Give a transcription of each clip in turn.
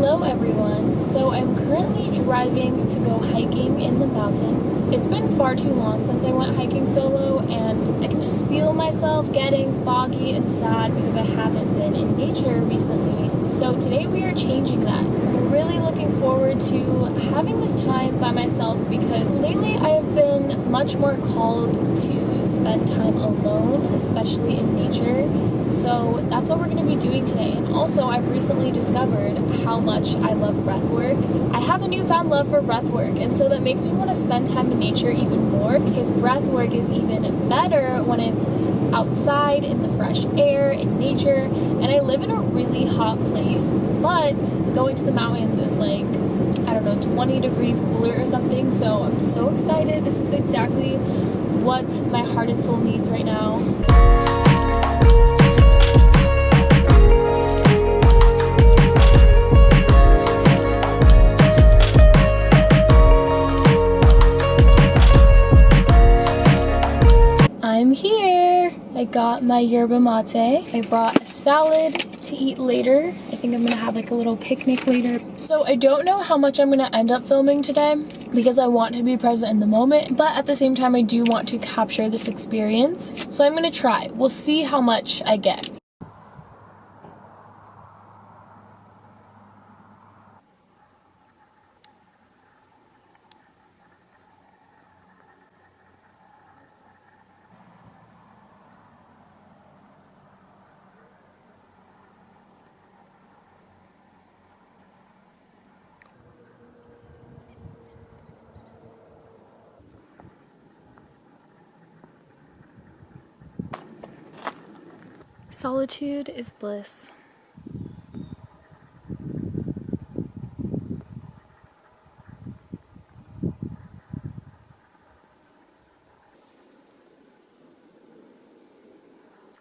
Hello everyone. So I'm currently driving to go hiking in the mountains. It's been far too long since I went hiking solo, and I can just feel myself getting foggy and sad because I haven't been in nature recently. So today we are changing that. I'm really looking forward to having this time by myself because lately I have been much more called to spend time alone, especially in nature. So that's what we're going to be doing today. And also I've recently discovered how much I love breath work. I have a newfound love for breath work, and so that makes me want to spend time in nature even more because breath work is even better when it's outside in the fresh air in nature. And I live in a really hot place, but going to the mountains is like, I don't know, 20 degrees cooler or something. So I'm so excited. This is exactly what my heart and soul needs right now. I'm here. I got my yerba mate. I brought a salad to eat later. I think I'm gonna have like a little picnic later. So I don't know how much I'm gonna end up filming today because I want to be present in the moment, but at the same time I do want to capture this experience. So I'm gonna try. We'll see how much I get. Solitude is bliss.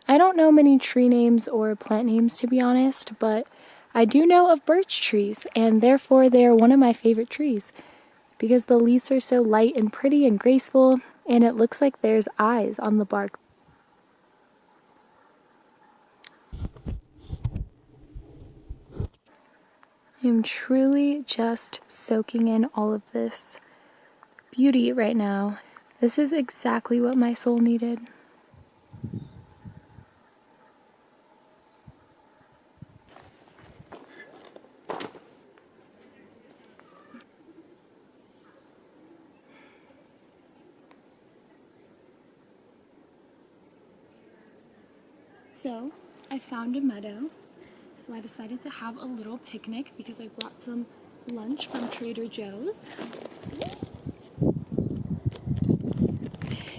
I don't know many tree names or plant names to be honest, but I do know of birch trees, and therefore they are one of my favorite trees because the leaves are so light and pretty and graceful, and it looks like there's eyes on the bark. I'm truly just soaking in all of this beauty right now. This is exactly what my soul needed. So I found a meadow, so I decided to have a little picnic because I brought some lunch from Trader Joe's.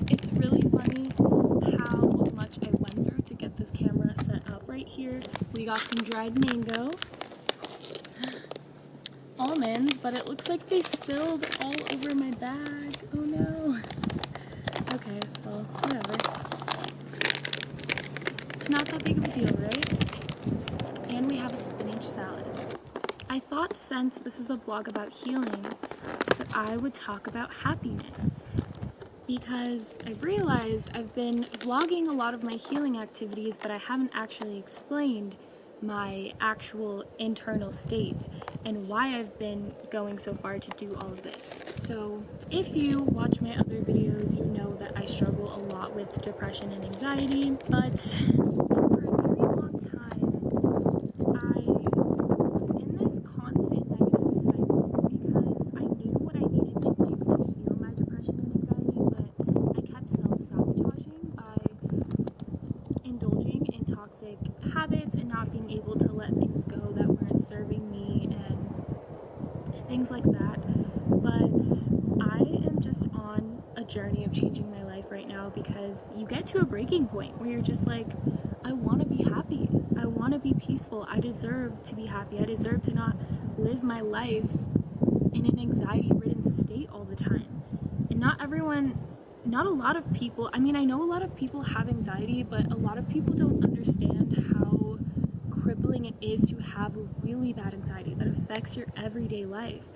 It's really funny how much I went through to get this camera set up right here. We got some dried mango, almonds, but it looks like they spilled all over my bag. Oh no. Okay, well, whatever. It's not that big of a deal, right? And we have a spinach salad. I thought since this is a vlog about healing, that I would talk about happiness. Because I've realized I've been vlogging a lot of my healing activities, but I haven't actually explained my actual internal state and why I've been going so far to do all of this. So if you watch my other videos, you know that I struggle a lot with depression and anxiety, but for a very long time I was in this constant negative cycle because I knew what I needed to do to heal my depression and anxiety, but I kept self-sabotaging by indulging in toxic habits and not being able to let things go that weren't serving me and things like that. But I am just on a journey of changing my life right now because you get to a breaking point where you're just like, I want to be happy. I want to be peaceful. I deserve to be happy. I deserve to not live my life in an anxiety-ridden state all the time. And not a lot of people, I mean, I know a lot of people have anxiety, but a lot of people don't understand how crippling it is to have really bad anxiety that affects your everyday life.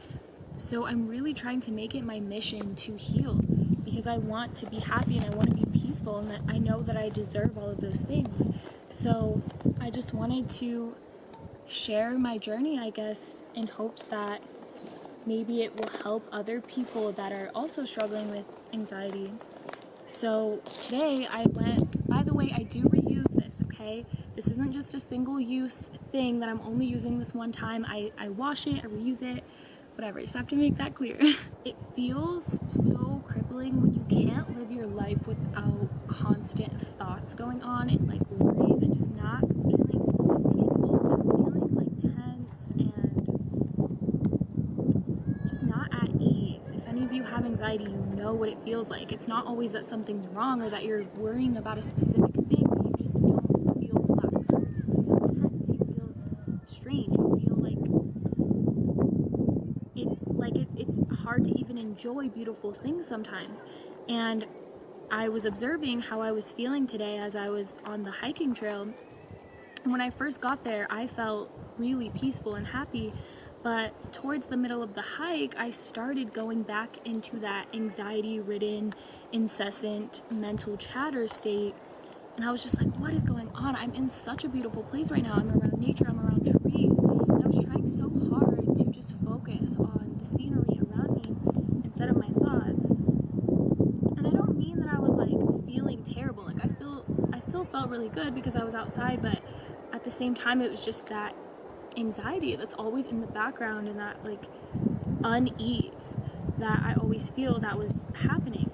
So I'm really trying to make it my mission to heal because I want to be happy and I want to be peaceful, and that I know that I deserve all of those things. So I just wanted to share my journey, I guess, in hopes that maybe it will help other people that are also struggling with anxiety. So today I went, by the way, I do reuse this, okay? This isn't just a single use thing that I'm only using this one time. I wash it, I reuse it, whatever, just have to make that clear. It feels so crippling when you can't live your life without constant thoughts going on and like worries and just not feeling peaceful, just feeling like tense and just not at ease. If any of you have anxiety, you know what it feels like. It's not always that something's wrong or that you're worrying about a specific thing, but you just don't feel relaxed. You feel tense, you feel strange, you feel it's hard to even enjoy beautiful things sometimes. And I was observing how I was feeling today as I was on the hiking trail. And when I first got there, I felt really peaceful and happy. But towards the middle of the hike, I started going back into that anxiety-ridden, incessant mental chatter state. And I was just like, what is going on? I'm in such a beautiful place right now. I'm around nature, I'm around trees. And I was trying so hard to just focus on the scenery around me instead of my thoughts. And I don't mean that I was like feeling terrible. Like I still felt really good because I was outside, but at the same time, it was just that anxiety that's always in the background and that like unease that I always feel that was happening.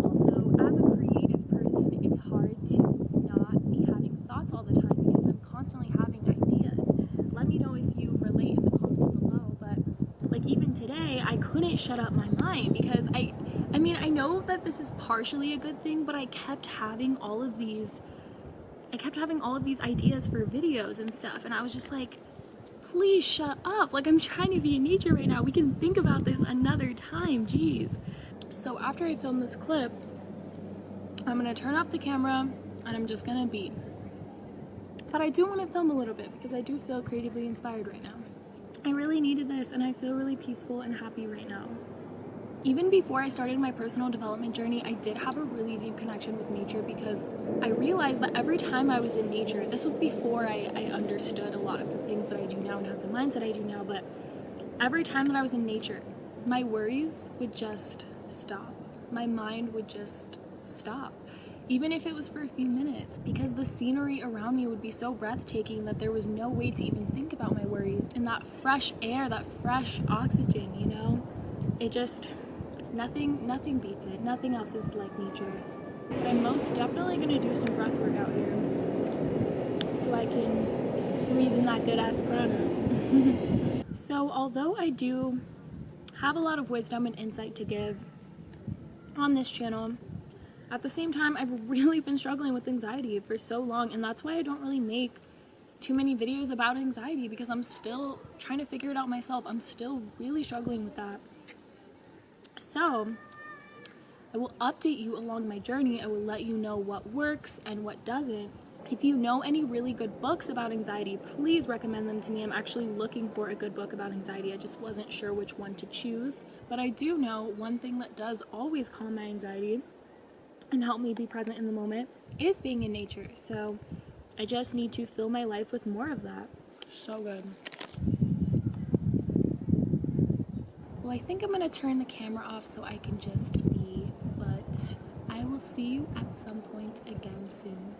Also, as a creative person, it's hard to not be having thoughts all the time because I'm constantly having ideas. Let me know if you relate in the comments below, but like even today, I couldn't shut up my mind because I know that this is partially a good thing, but I kept having all of these ideas for videos and stuff, and I was just like, please shut up. Like, I'm trying to be in nature right now. We can think about this another time, jeez. So after I film this clip, I'm gonna turn off the camera and I'm just gonna be. But I do want to film a little bit because I do feel creatively inspired right now. I really needed this and I feel really peaceful and happy right now. Even before I started my personal development journey, I did have a really deep connection with nature because I realized that every time I was in nature, this was before I understood a lot of the things that I do now and have the mindset I do now, but every time that I was in nature, my worries would just stop. My mind would just stop, even if it was for a few minutes, because the scenery around me would be so breathtaking that there was no way to even think about my worries. And that fresh air, that fresh oxygen, you know, it just... Nothing beats it. Nothing else is like nature. But I'm most definitely going to do some breath work out here so I can breathe in that good ass prana. So although I do have a lot of wisdom and insight to give on this channel, at the same time I've really been struggling with anxiety for so long, and that's why I don't really make too many videos about anxiety, because I'm still trying to figure it out myself. I'm still really struggling with that. So I will update you along my journey. I will let you know what works and what doesn't. If you know any really good books about anxiety, please recommend them to me. I'm actually looking for a good book about anxiety. I just wasn't sure which one to choose. But I do know one thing that does always calm my anxiety and help me be present in the moment is being in nature. So I just need to fill my life with more of that. So good. Well, I think I'm going to turn the camera off so I can just be, but I will see you at some point again soon.